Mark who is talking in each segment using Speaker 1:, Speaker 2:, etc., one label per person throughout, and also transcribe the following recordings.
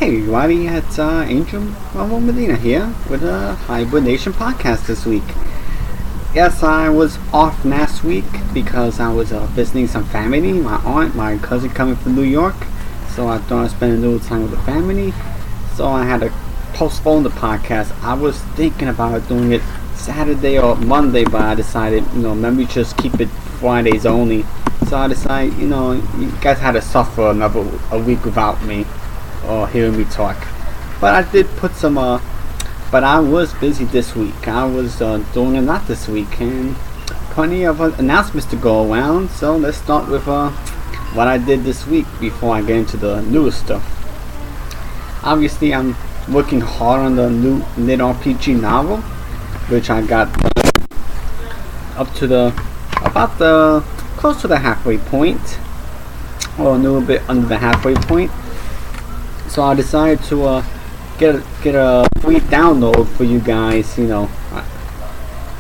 Speaker 1: Hey everybody, it's Angel Marvel Medina here with a Hybrid Nation podcast this week. Yes, I was off last week because I was visiting some family, my aunt, my cousin coming from New York, so I thought I'd spend a little time with the family, so I had to postpone the podcast. I was thinking about doing it Saturday or Monday, but I decided, let me just keep it Fridays only. So I decided, you guys had to suffer a week without me or hearing me talk. But I did put some, but I was busy this week. I was doing a lot this week and plenty of announcements to go around. So let's start with what I did this week before I get into the newest stuff. Obviously, I'm working hard on the new Lit RPG novel, which I got up to close to the halfway point, or a little bit under the halfway point. So I decided to get a free download for you guys. So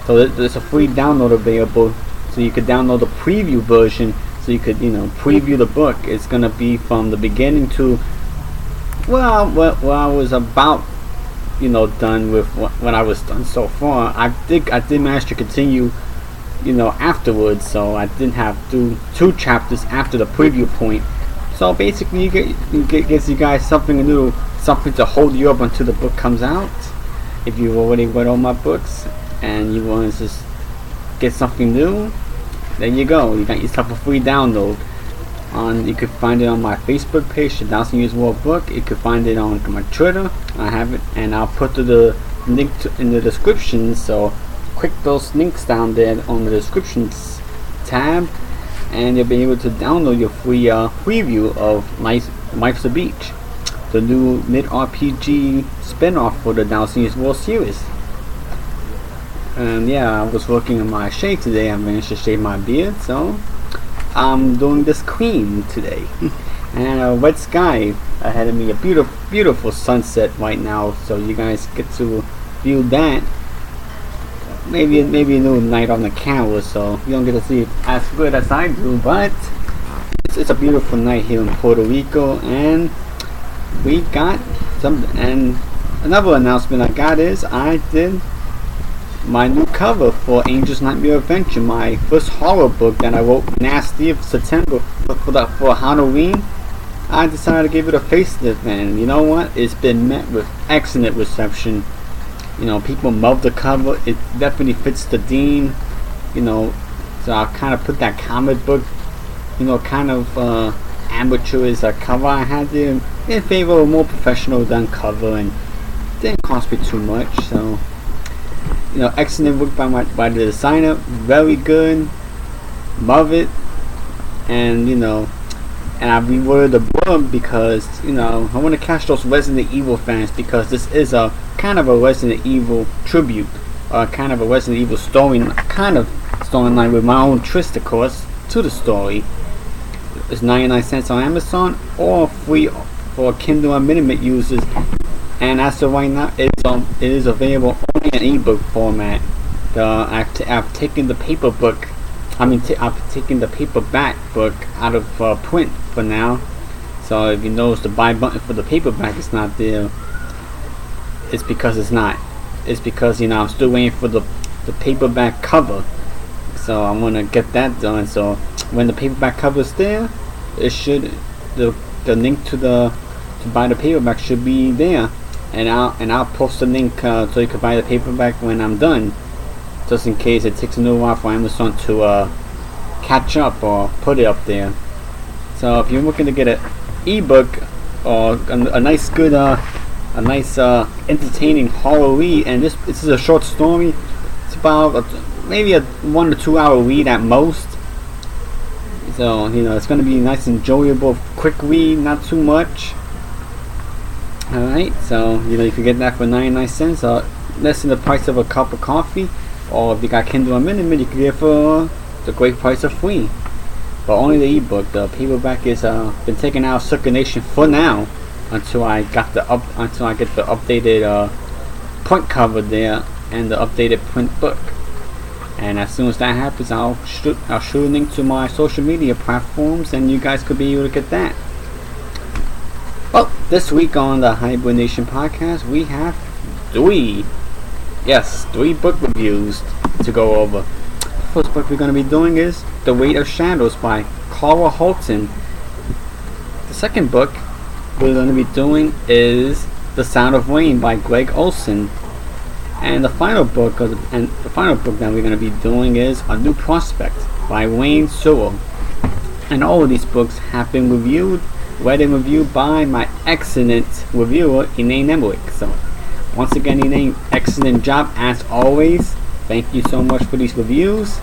Speaker 1: there's a free download available, so you could download the preview version, so you could preview the book. It's gonna be from the beginning to what I was about done with what I was done so far. I did manage to continue afterwards, so I didn't have to do 2 chapters after the preview point. So basically, it gives you guys something to hold you up until the book comes out. If you've already read all my books and you want to just get something new, there you go. You got yourself a free download. You could find it on my Facebook page, the Dowsing Years War book. You could find it on my Twitter. I have it, and I'll put the link in the description. So click those links down there on the descriptions tab, and you'll be able to download your free preview of Life's a Beach, the new Lit RPG spin-off for the Dowsing Years War series. And yeah, I was working on my shave today. I managed to shave my beard, so I'm doing this clean today. And a red sky ahead of me, a beautiful sunset right now, so you guys get to view that. Maybe a little night on the camera, so you don't get to see it as good as I do, but it's a beautiful night here in Puerto Rico. And we got and another announcement I got is I did my new cover for Angel's Nightmare Adventure, my first horror book that I wrote last year, September, for Halloween. I decided to give it a facelift, and you know what? It's been met with excellent reception. People love the cover. It definitely fits the theme. So I kind of put that comic book, kind of amateurish cover I had there in favor of a more professional done cover, and it didn't cost me too much. So, excellent work by the designer. Very good. Love it. And and I reworded the book because I want to catch those Resident Evil fans, because this is a kind of a Resident Evil tribute, kind of a Resident Evil storyline with my own twist, of course, to the story. It's 99 cents on Amazon or free for Kindle Unlimited users, and as of right now, it is available only in ebook format. I've taken the paper book. I've taken the paperback book out of print for now. So if you notice the buy button for the paperback is not there, it's because it's not. It's because I'm still waiting for the paperback cover. So I'm gonna get that done. So when the paperback cover is there, it should the link to buy the paperback should be there, and I'll post the link so you can buy the paperback when I'm done, just in case it takes a little while for Amazon to catch up or put it up there. So if you're looking to get an ebook or a nice good entertaining horror read, and this is a short story. It's about maybe a 1 to 2 hour read at most. So it's going to be nice, enjoyable, quick read, not too much. Alright, so you can get that for 99 cents, less than the price of a cup of coffee. Or if you got Kindle Unlimited, you can get it for the great price of free. But only the ebook. The paperback is been taken out of circulation for now, until I get the updated print cover there and the updated print book. And as soon as that happens, I'll shoot a link to my social media platforms, and you guys could be able to get that. Well, this week on the Hybrid Nation podcast, we have three book reviews to go over. The first book we're going to be doing is The Weight of Shadows by Cora Holton. The second book we're going to be doing is The Sound of Rain by Greg Olson. And the final book that we're going to be doing is A New Prospect by Wayne Sewell. And all of these books have been read and reviewed by my excellent reviewer, Elaine Emmerich. So, once again, Elaine, excellent job as always. Thank you so much for these reviews.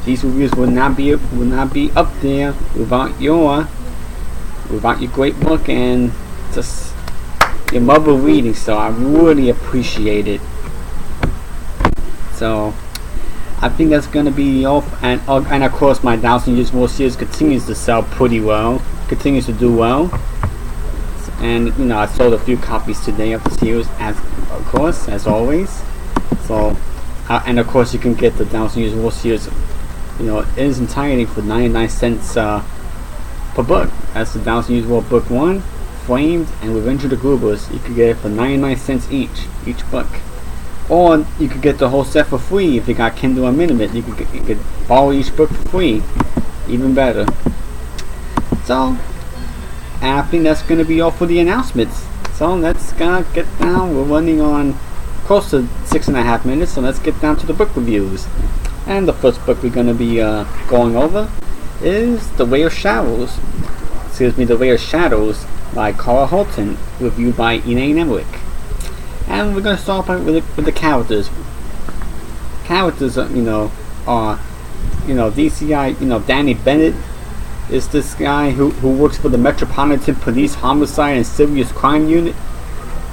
Speaker 1: These reviews would not be up there without your great work and just your mother reading. So I really appreciate it. So I think that's gonna be all. And of course, my 1,000 Years War series continues to sell pretty well. Continues to do well. And I sold a few copies today of the series, as always. So, and of course, you can get the 1,000 Years War series, in its entirety for 99 cents per book. That's the 1,000 Years War Book 1, Framed, and Revenge of the Goobers. You can get it for 99 cents each book. Or you could get the whole set for free if you got Kindle Unlimited. You could borrow each book for free. Even better. So, I think that's going to be all for the announcements. So let's get down. We're running on close to 6.5 minutes, so let's get down to the book reviews. And the first book we're going to be going over is The Way of Shadows. The Way of Shadows by Cora Holton, reviewed by Elaine Emmerich. And we're going to start with the characters. Characters, are DCI, Danny Bennett is this guy who works for the Metropolitan Police Homicide and Serious Crime Unit.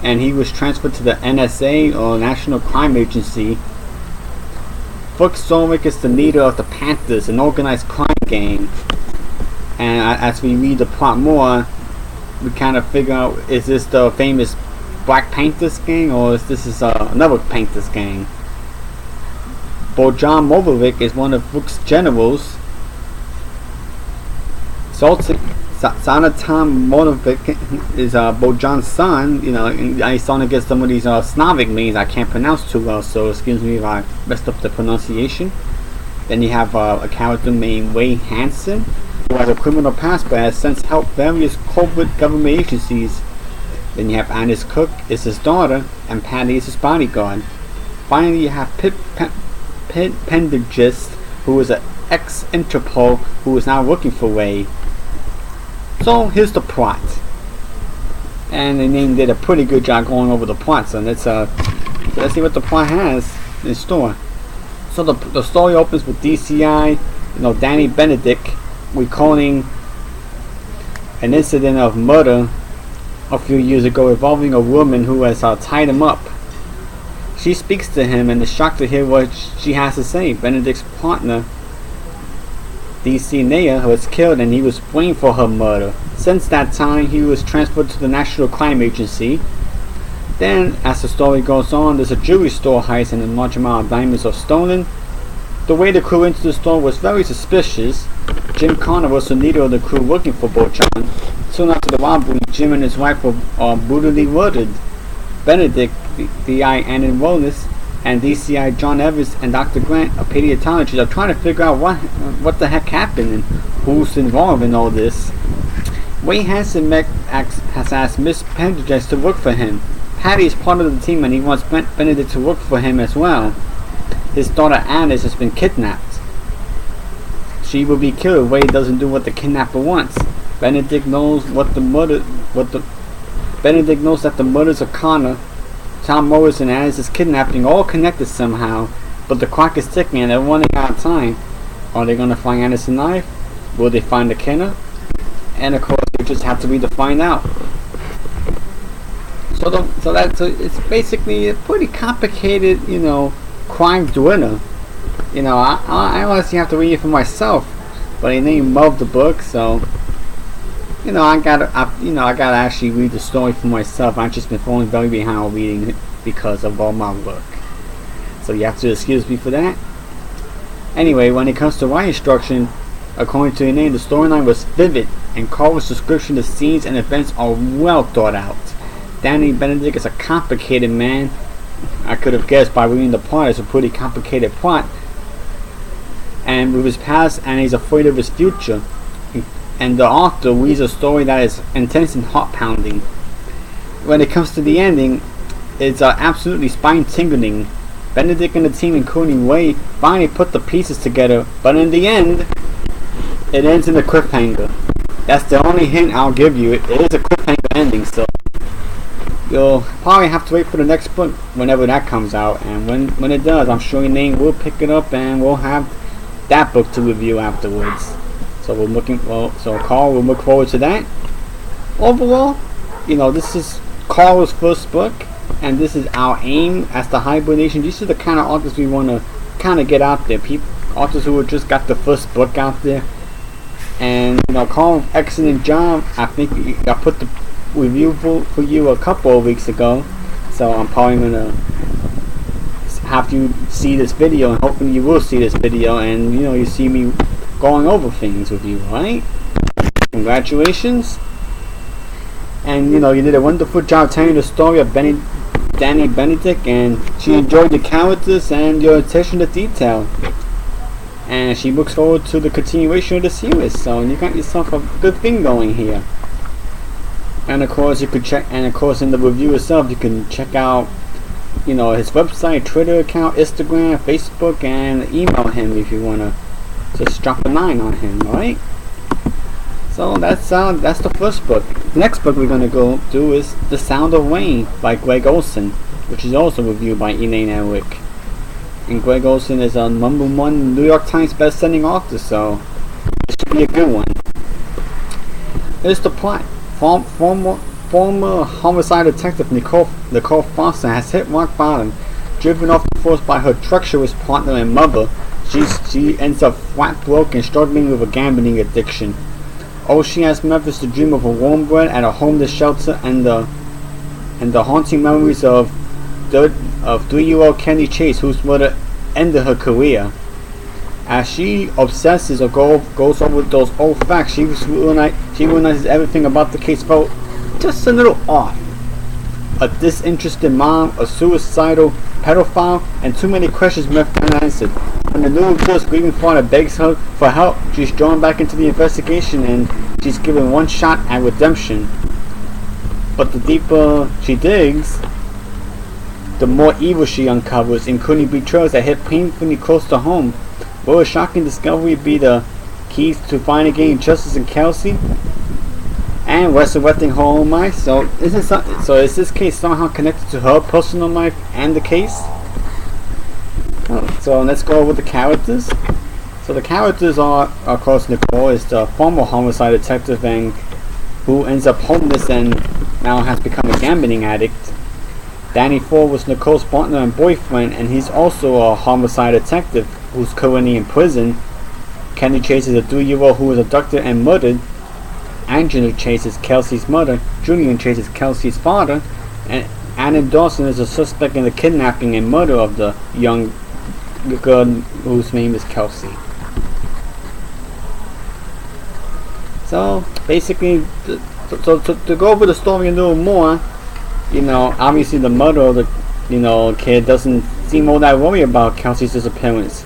Speaker 1: And he was transferred to the NSA, or National Crime Agency. Buck Solwick is the leader of the Panthers, an organized crime gang. And as we read the plot more, we kind of figure out, is this the famous Black Panthers gang, or is this another Panthers gang? Bojan Moravec is one of Book's generals. Zlatan Moravec is Bojan's son. I started to get some of these Slavic names I can't pronounce too well, so excuse me if I messed up the pronunciation. Then you have a character named Wayne Hansen, who has a criminal past but has since helped various covert government agencies. Then you have Annis Cook, is his daughter, and Patty is his bodyguard. Finally, you have Pip Pendergast, who is an ex-Interpol who is now working for Ray. So here's the plot, and they did a pretty good job going over the plot. So let's see what the plot has in store. So the story opens with DCI, Danny Benedict, recalling an incident of murder a few years ago involving a woman who has tied him up. She speaks to him and is shocked to hear what she has to say. Benedict's partner, DC Naya, was killed and he was blamed for her murder. Since that time, he was transferred to the National Crime Agency. Then, as the story goes on, there's a jewelry store heist and a large amount of diamonds are stolen. The way the crew entered the store was very suspicious. Jim Connor was the leader of the crew working for Bojan. Soon after the robbery, Jim and his wife were brutally murdered. Benedict, DI Annan Willis, and DCI John Evans and Dr. Grant, a paleontologist, are trying to figure out what the heck happened and who's involved in all this. Wayne Hansen has asked Miss Pendergast to work for him. Patty is part of the team and he wants Benedict to work for him as well. His daughter Alice has been kidnapped. She will be killed if Wade doesn't do what the kidnapper wants. Benedict knows that the murders of Connor, Tom Morris, and Alice's kidnapping all connected somehow, but the clock is ticking and they're running out of time. Are they going to find Alice alive? Will they find the killer? And of course, they just have to read to find out. So it's basically a pretty complicated, crime thriller. I honestly have to read it for myself, but I didn't love the book, so I gotta actually read the story for myself. I've just been falling very behind reading it because of all my work, so you have to excuse me for that. Anyway, when it comes to writing instruction, According to the name, the storyline was vivid, and Carl's description of scenes and events are well thought out. Danny Benedict is a complicated man. I could have guessed by reading the plot. It's a pretty complicated plot. And with his past, and he's afraid of his future. And the author reads a story that is intense and heart-pounding. When it comes to the ending, it's absolutely spine-tingling. Benedict and the team, including Wade, finally put the pieces together, but in the end, it ends in a cliffhanger. That's the only hint I'll give you. It is a cliffhanger ending, so you'll probably have to wait for the next book whenever that comes out. And when it does, I'm sure Elaine will pick it up, and we'll have that book to review afterwards. So Carl will look forward to that. Overall, this is Carl's first book, and this is our aim as the Hybrid Nation. These are the kind of authors we want to kind of get out there. Authors who have just got the first book out there. And Carl, excellent job. I think I put the review for you a couple of weeks ago, so I'm probably gonna have you see this video, and hopefully you will see this video, and you see me going over things with you, right? Congratulations. And you did a wonderful job telling the story of Danny Benedict, and she enjoyed the characters and your attention to detail. And she looks forward to the continuation of the series, so you got yourself a good thing going here. And of course you could check, and of course in the review itself you can check out his website, Twitter account, Instagram, Facebook, and email him if you wanna just drop a line on him, alright? So that's the first book. The next book we're gonna go do is The Sound of Rain by Greg Olson, which is also reviewed by Elaine Eric. And Greg Olson is a #1 New York Times best-selling author, so it should be a good one. Here's the plot. Former homicide detective Nicole Foster has hit rock bottom. Driven off the force by her treacherous partner and mother, she ends up flat broke and struggling with a gambling addiction. All she has left is to dream of a warm bed at a homeless shelter and the haunting memories of 3-year-old Kenny Chase, whose mother ended her career. As she obsesses or goes over those old facts, she realizes everything about the case felt just a little off. A disinterested mom, a suicidal pedophile, and too many questions left unanswered. When the little girl's grieving father begs her for help, she's drawn back into the investigation, and she's given one shot at redemption. But the deeper she digs, the more evil she uncovers, including betrayals that hit painfully close to home. Will a shocking discovery be the keys to finally getting justice in Kelsey and resurrecting her own life? So is this case somehow connected to her personal life and the case? So let's go over the characters. So the characters are, of course, Nicole is the former homicide detective and who ends up homeless and now has become a gambling addict. Danny Ford was Nicole's partner and boyfriend, and he's also a homicide detective who's currently in prison. Kenny Chase is a 3-year-old who was abducted and murdered. Angela Chase is Kelsey's mother. Julian Chase is Kelsey's father. And Anna Dawson is a suspect in the kidnapping and murder of the young girl whose name is Kelsey. So basically, to go over the story a little more, obviously the mother of the kid doesn't seem all that worried about Kelsey's disappearance.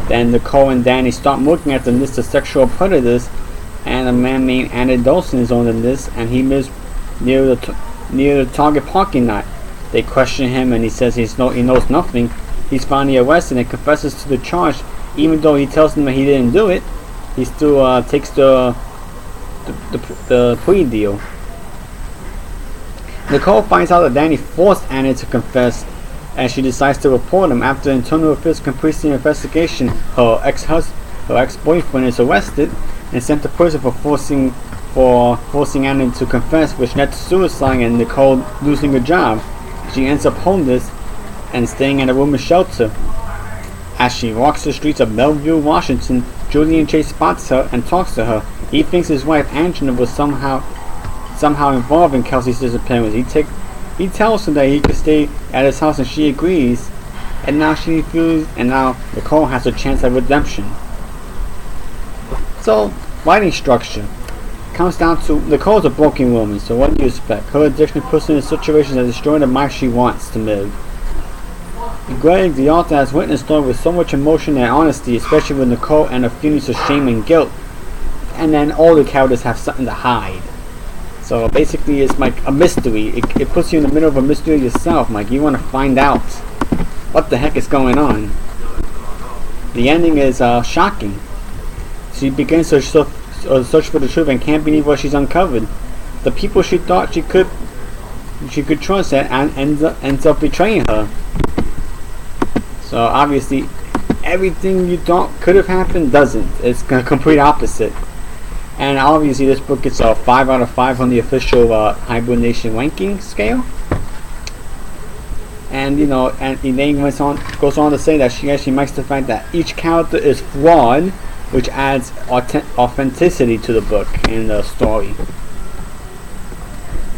Speaker 1: Then Nicole and Danny start looking at the list of sexual predators, and a man named Andy Dawson is on the list, and he lives near the Target parking lot. They question him, and he says he knows nothing. He's finally arrested and confesses to the charge. Even though he tells them that he didn't do it, he still takes the plea deal. Nicole finds out that Danny forced Anna to confess, and she decides to report him. After internal affairs completes the investigation, her ex-boyfriend is arrested and sent to prison for forcing Anna to confess, which led to suicide and Nicole losing her job. She ends up homeless and staying at a women's shelter. As she walks the streets of Bellevue, Washington, Julian Chase spots her and talks to her. He thinks his wife Angela was somehow involved in Kelsey's disappearance. He tells her that he could stay at his house, and she agrees. And now Nicole has a chance at redemption. So, writing structure comes down to Nicole's a broken woman, so what do you expect? Her addiction puts her in situations that destroy the life she wants to live. Greg, the author, has written a story with so much emotion and honesty, especially with Nicole and her feelings of shame and guilt. And then all the characters have something to hide. So basically it's like a mystery. It puts you in the middle of a mystery yourself. Like you want to find out what the heck is going on. The ending is shocking. She begins her search for the truth and can't believe what she's uncovered. The people she thought she could trust and ends up betraying her. So obviously everything you thought could have happened doesn't. It's the complete opposite. And obviously this book gets a 5 out of 5 on the official Hibernation ranking scale. And and Elaine goes on to say that she actually likes the fact that each character is flawed, which adds authenticity to the book and the story.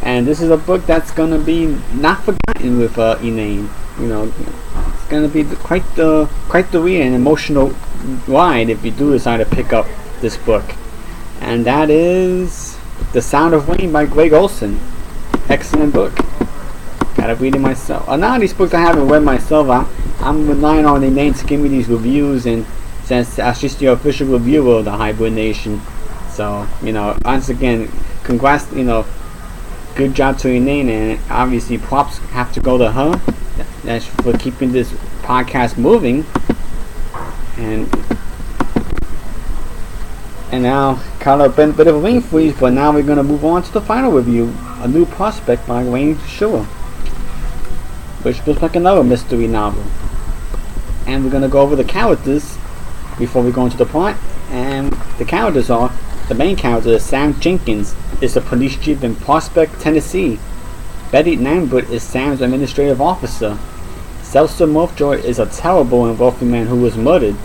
Speaker 1: And this is a book that's gonna be not forgotten with Elaine. It's gonna be quite the read and emotional ride if you do decide to pick up this book. And that is The Sound of Rain by Greg Olson. Excellent book. Gotta read it myself. Now these books I haven't read myself, I'm relying on Elaine to give me these reviews, and since she's the official reviewer of the Hibernation. So, once again, congrats, good job to Elaine, and obviously props have to go to her for keeping this podcast moving. And now, kind of been a bit of a rain freeze, but now we're going to move on to the final review, A New Prospect by Wayne Shore, which looks like another mystery novel. And we're going to go over the characters before we go into the plot. And the characters are, the main character is Sam Jenkins, is a police chief in Prospect, Tennessee. Betty Lambert is Sam's administrative officer. Celsa Lovejoy is a terrible and wealthy man who was murdered.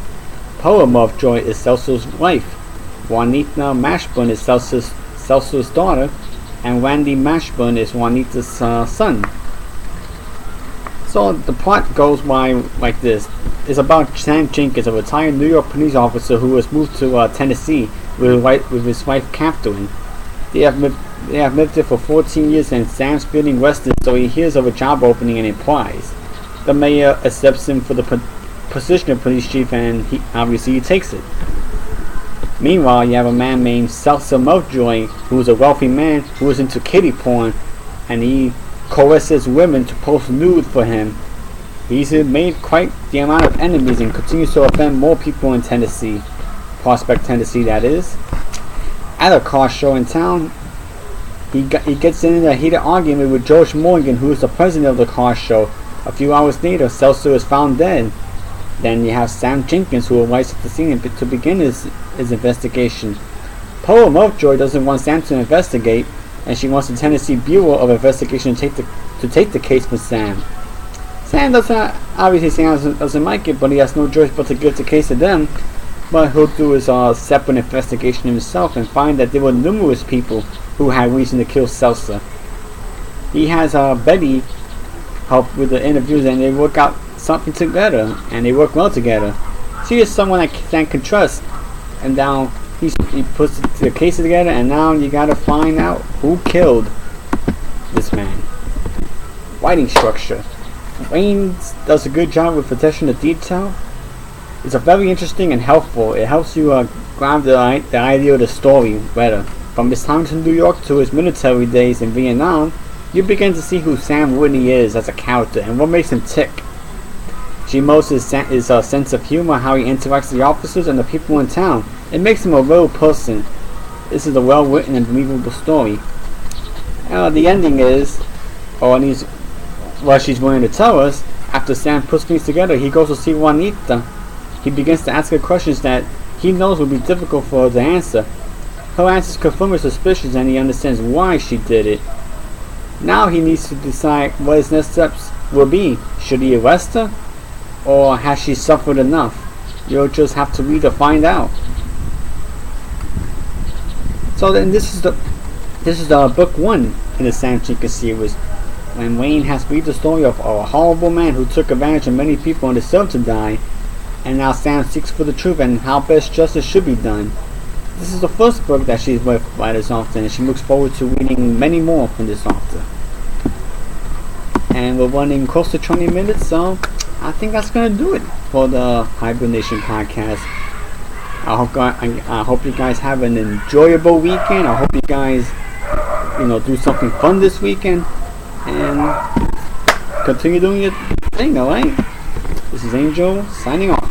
Speaker 1: Paula Lovejoy is Celsa's wife. Juanita Mashburn is Celsa's daughter, and Randy Mashburn is Juanita's son. So the plot goes like this. It's about Sam Jenkins, a retired New York police officer who has moved to Tennessee with his wife Catherine. They have lived there for 14 years, and Sam's feeling restless, so he hears of a job opening and applies. The mayor accepts him for the position of police chief, and he takes it. Meanwhile, you have a man named Celsa Lovejoy, who is a wealthy man who is into kiddie porn, and he coerces women to post nude for him. He's made quite the amount of enemies and continues to offend more people in Tennessee, Prospect, Tennessee, that is. At a car show in town, he gets in a heated argument with George Morgan, who is the president of the car show. A few hours later, Celsa is found dead. Then you have Sam Jenkins, who arrives at the scene to begin his investigation. Paula Lovejoy doesn't want Sam to investigate, and she wants the Tennessee Bureau of Investigation to take the case for Sam. Sam doesn't like it, but he has no choice but to give the case to them. What he'll do is a separate investigation himself and find that there were numerous people who had reason to kill Celsa. He has Betty help with the interviews, and they work out something together, and they work well together. She is someone that Sam can trust, and now he puts the case together, and now you gotta find out who killed this man. Writing structure. Wayne does a good job with attention to detail. It's a very interesting and helpful. It helps you grab the idea of the story better. From his time in New York to his military days in Vietnam, you begin to see who Sam really is as a character and what makes him tick. She most is a sense of humor, how he interacts with the officers and the people in town. It makes him a real person. This is a well-written and believable story. The ending is, what she's willing to tell us, after Sam puts things together, he goes to see Juanita. He begins to ask her questions that he knows will be difficult for her to answer. Her answers confirm his suspicions, and he understands why she did it. Now he needs to decide what his next steps will be. Should he arrest her? Or has she suffered enough? You'll just have to read to find out. So then this is the book 1 in the Sam Jenkins series, when Wayne has to read the story of a horrible man who took advantage of many people and deserved to die, and now Sam seeks for the truth and how best justice should be done. this is the first book that she's with by this author, and she looks forward to reading many more from this author. And we're running close to 20 minutes, so I think that's gonna do it for the Hibernation podcast. I hope you guys have an enjoyable weekend. I hope you guys, do something fun this weekend and continue doing your thing. All right. This is Angel signing off.